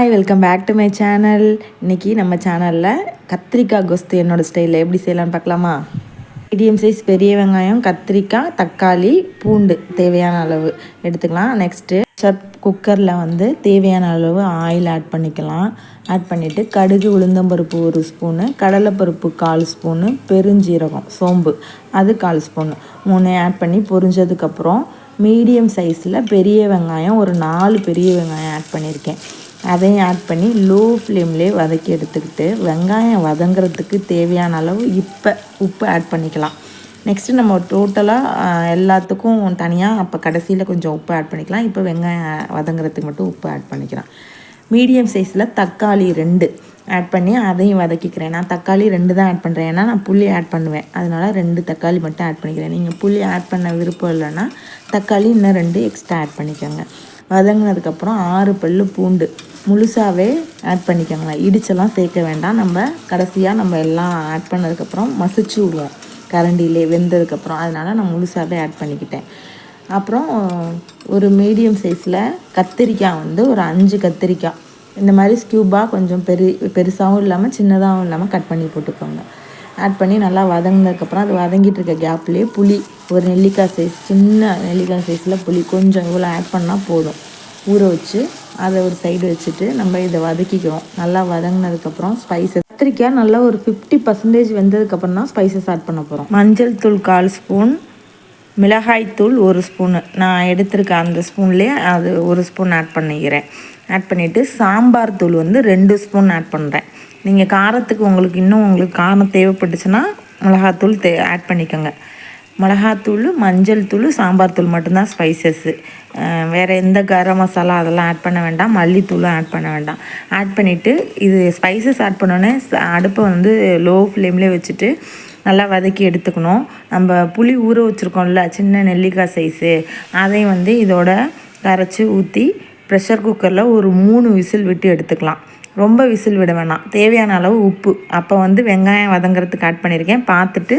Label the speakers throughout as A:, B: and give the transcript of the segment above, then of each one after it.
A: Hi, welcome back to my channel. இன்றைக்கி நம்ம சேனலில் கத்திரிக்காய் கொஸ்து என்னோடய ஸ்டைலில் எப்படி செய்யலான்னு பார்க்கலாமா? மீடியம் சைஸ் பெரிய வெங்காயம், கத்திரிக்காய், தக்காளி, பூண்டு தேவையான அளவு எடுத்துக்கலாம். நெக்ஸ்ட்டு குக்கரில் தேவையான அளவு ஆயில் ஆட் பண்ணிக்கலாம். ஆட் பண்ணிவிட்டு கடுகு, உளுந்தம்பருப்பு 1 ஸ்பூனு, கடலைப்பருப்பு 1/4 ஸ்பூனு, பெருஞ்சீரகம், சோம்பு அது 1/4 ஸ்பூனு 3 ஆட் பண்ணி பொரிஞ்சதுக்கப்புறம் மீடியம் சைஸில் பெரிய வெங்காயம் ஒரு 4 பெரிய வெங்காயம் ஆட் பண்ணியிருக்கேன். அதையும் ஆட் பண்ணி லோ ஃப்ளேம்லேயே வதக்கி எடுத்துக்கிட்டு வெங்காயம் வதங்கிறதுக்கு தேவையான அளவு உப்பு ஆட் பண்ணிக்கலாம். நெக்ஸ்ட்டு நம்ம டோட்டலாக எல்லாத்துக்கும் தனியாக அப்போ கடைசியில் கொஞ்சம் உப்பு ஆட் பண்ணிக்கலாம். இப்போ வெங்காயம் வதங்கிறதுக்கு மட்டும் உப்பு ஆட் பண்ணிக்கலாம். மீடியம் சைஸில் தக்காளி 2 ஆட் பண்ணி அதையும் வதக்கிக்கிறேன். நான் தக்காளி 2 தான் ஆட் பண்ணுறேன், ஏன்னா நான் புளி ஆட் பண்ணுவேன். அதனால் 2 தக்காளி மட்டும் ஆட் பண்ணிக்கிறேன். நீங்கள் புளி ஆட் பண்ண விருப்பம் இல்லைன்னா தக்காளி இன்னும் 2 எக்ஸ்ட்ரா ஆட் பண்ணிக்கோங்க. வதங்கினதுக்கப்புறம் 6 பல் பூண்டு முழுசாகவே ஆட் பண்ணிக்கோங்க. இடிச்செல்லாம் சேர்க்க வேண்டாம். நம்ம கடைசியாக நம்ம எல்லாம் ஆட் பண்ணதுக்கப்புறம் மசிச்சு விடுவோம் கரண்டிலே வெந்ததுக்கப்புறம். அதனால் நான் முழுசாகவே ஆட் பண்ணிக்கிட்டேன். அப்புறம் ஒரு மீடியம் சைஸில் கத்திரிக்காய் ஒரு 5 கத்திரிக்காய் இந்த மாதிரி ஸ்கியூபாக கொஞ்சம் பெருசாகவும் இல்லாமல் சின்னதாகவும் இல்லாமல் கட் பண்ணி போட்டுக்கோங்க. ஆட் பண்ணி நல்லா வதங்கினதுக்கப்புறம் அது வதங்கிட்டு இருக்க கேப்லேயே புளி ஒரு நெல்லிக்காய் சைஸ், சின்ன நெல்லிக்காய் சைஸில் புளி கொஞ்சம் இவ்வளோ ஆட் பண்ணால் போதும். ஊற வச்சு அதை ஒரு சைடு வச்சுட்டு நம்ம இதை வதக்கிக்கிறோம். நல்லா வதங்கினதுக்கப்புறம் ஸ்பைசஸ் கத்திரிக்காய் நல்லா ஒரு 50% வெந்ததுக்கப்புறம் தான் ஸ்பைசஸ் ஆட் பண்ண போகிறோம். மஞ்சள் தூள் 1/4 ஸ்பூன், மிளகாய்த்தூள் 1 ஸ்பூனு, நான் எடுத்திருக்க அந்த ஸ்பூன்லேயே அது 1 ஸ்பூன் ஆட் பண்ணிக்கிறேன். ஆட் பண்ணிவிட்டு சாம்பார் தூள் 2 ஸ்பூன் ஆட் பண்ணுறேன். நீங்கள் காரத்துக்கு உங்களுக்கு காரம் தேவைப்பட்டுச்சுன்னா மிளகாத்தூள் ஆட் பண்ணிக்கோங்க. மிளகாத்தூள், மஞ்சள் தூள், சாம்பார் தூள் மட்டும்தான் ஸ்பைசஸ்ஸு. வேறு எந்த கரம் மசாலா அதெல்லாம் ஆட் பண்ண வேண்டாம். மல்லித்தூளும் ஆட் பண்ண வேண்டாம். ஆட் பண்ணிவிட்டு இது ஸ்பைசஸ் ஆட் பண்ணோன்னே அடுப்பை லோ ஃப்ளேம்லேயே வச்சுட்டு நல்லா வதக்கி எடுத்துக்கணும். நம்ம புளி ஊற வச்சுருக்கோம்ல சின்ன நெல்லிக்காய் சைஸு, அதையும் இதோட கரைச்சி ஊற்றி ப்ரெஷர் குக்கரில் ஒரு 3 விசில் விட்டு எடுத்துக்கலாம். ரொம்ப விசில் விட வேணாம். தேவையான அளவு உப்பு அப்போ வெங்காயம் வதங்கிறதுக்கு ஆட் பண்ணியிருக்கேன். பார்த்துட்டு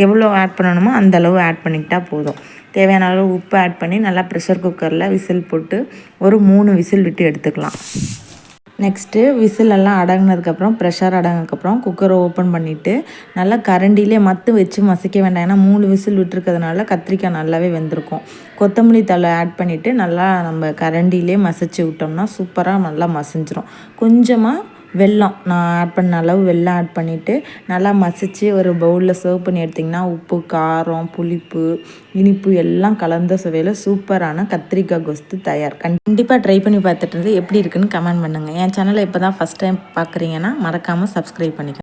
A: எவ்வளோ ஆட் பண்ணணுமோ அந்த அளவு ஆட் பண்ணிக்கிட்டால் போதும். தேவையான அளவு உப்பு ஆட் பண்ணி நல்லா ப்ரெஷர் குக்கரில் விசில் போட்டு ஒரு 3 விசில் விட்டு எடுத்துக்கலாம். நெக்ஸ்ட்டு விசிலெல்லாம் அடங்கினதுக்கப்புறம் ப்ரெஷர் அடங்கினதுக்கப்புறம் குக்கரை ஓப்பன் பண்ணிவிட்டு நல்லா கரண்டிலே வச்சு மசிக்க வேண்டாம். ஏன்னா 3 விசில் விட்டுருக்கிறதுனால கத்திரிக்காய் நல்லாவே வெந்திருக்கும். கொத்தமல்லி தழை ஆட் பண்ணிவிட்டு நல்லா நம்ம கரண்டிலே மசிச்சு விட்டோம்னா சூப்பராக நல்லா மசிஞ்சிரும். கொஞ்சமாக வெல்லம் நான் ஆட் பண்ண அளவு வெல்லம் ஆட் பண்ணிவிட்டு நல்லா மசித்து ஒரு பவுலில் சர்வ் பண்ணி எடுத்திங்கன்னா உப்பு, காரம், புளிப்பு, இனிப்பு எல்லாம் கலந்த சுவையில் சூப்பரான கத்திரிக்காய் கொஸ்து தயார். கண்டிப்பாக ட்ரை பண்ணி பார்த்துட்டு எப்படி இருக்குன்னு கமெண்ட் பண்ணுங்கள். என் சேனலை இப்போ தான் ஃபஸ்ட் டைம் பார்க்குறீங்கன்னா மறக்காமல் சப்ஸ்கிரைப் பண்ணிக்கோங்க.